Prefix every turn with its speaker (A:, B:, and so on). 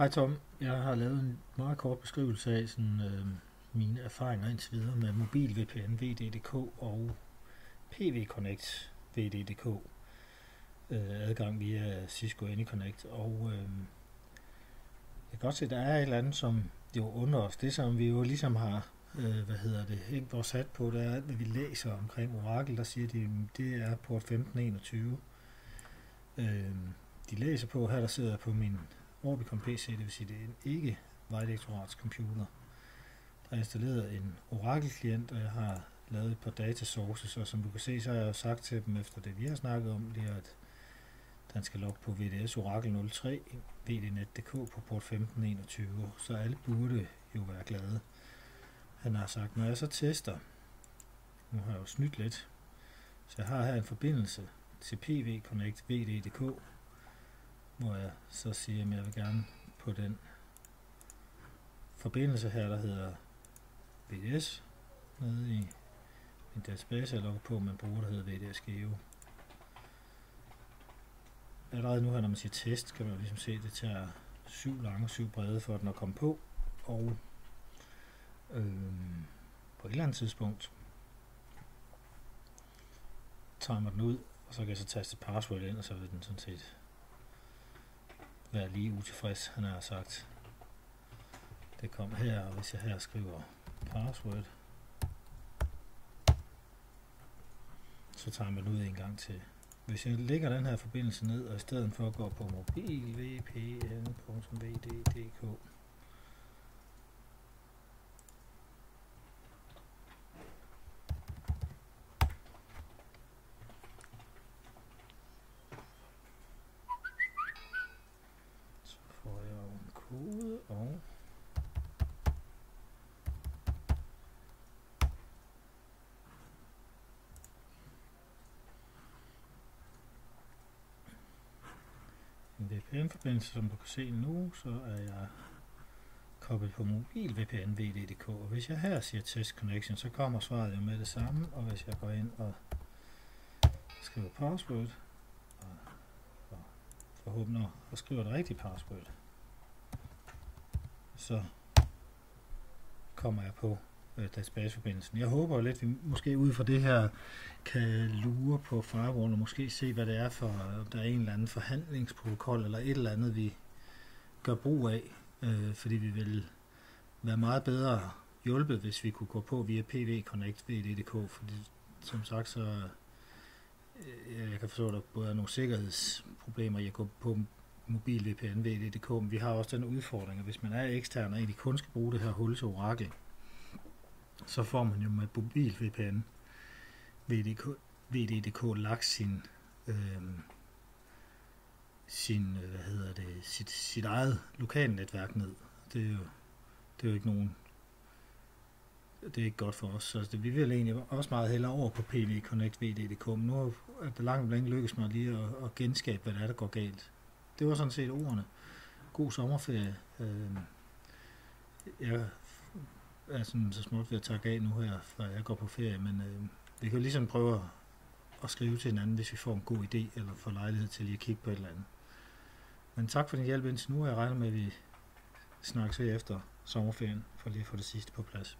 A: Hej Tom, jeg har lavet en meget kort beskrivelse af mine erfaringer indtil videre med mobil VPN VDDK og PV Connect VDDK adgang via Cisco AnyConnect. Og jeg kan godt se, at der er et eller andet, som jo undrer os. Det som vi jo ligesom har hængt vores hat på, det er, at vi læser omkring Oracle, der siger, at det er port 1521. De læser på, her der sidder på min Orbicon PC, det vil sige, det er en ikke Vejdirektorats computer. Der er installeret en Oracle-klient, og jeg har lavet et par data sources, og som du kan se, så har jeg jo sagt til dem, efter det vi har snakket om, det er, at den skal logge på VDS Oracle 03, VDNet.dk på port 1521, så alle burde jo være glade. Han har sagt, når jeg så tester, nu har jeg jo snydt lidt, så jeg har her en forbindelse til PV Connect VDDK, hvor jeg så siger, at jeg vil gerne på den forbindelse her, der hedder VDS, nede i min database, jeg logger på, man bruger, der hedder VDS Geo. Allerede nu her, når man siger test, kan man jo ligesom se, at det tager 7 lange, 7 brede for den at komme på, og på et eller andet tidspunkt timer den ud, og så kan jeg så taste password ind, og så vil den sådan set være lige utilfreds. Han har sagt, det kom her, og hvis jeg her skriver password, så tager man ud en gang til. Hvis jeg lægger den her forbindelse ned, og i stedet for at gå på mobilvpn.vd.dk, så får jeg en kode, og en VPN-forbindelse, som du kan se nu, så er jeg koblet på mobil VPN VDDK, og hvis jeg her siger test connection, så kommer svaret jo med det samme, og hvis jeg går ind og skriver password, og forhåbentlig og skriver det rigtige password, så kommer jeg på databaseforbindelsen. Jeg håber lidt, at vi måske ud fra det her kan lure på firewall og måske se, hvad det er for, om der er en eller anden forhandlingsprotokol eller et eller andet, vi gør brug af, fordi vi vil være meget bedre hjulpet, hvis vi kunne gå på via PV Connect VDDK, fordi som sagt, så jeg kan forstå, at der både er nogle sikkerhedsproblemer i at gå på mobil VPN VDDK, men vi har også den udfordring, at hvis man er ekstern og egentlig kun skal bruge det her hul til Oracle, så får man jo med mobil VPN VDDK lagt sit eget lokalnetværk ned. Det er jo ikke nogen, det er ikke godt for os, så vi vil egentlig også meget hellere over på PV Connect VDDK, men nu er det langt lykkes mig lige at genskabe, hvad der går galt. Det var sådan set ordene. God sommerferie. Jeg er sådan så småt ved at takke af nu her, før jeg går på ferie, men vi kan jo ligesom prøve at skrive til hinanden, hvis vi får en god idé, eller får lejlighed til lige at kigge på et eller andet. Men tak for din hjælp indtil nu, og jeg regner med, at vi snakkes efter sommerferien, for lige at få det sidste på plads.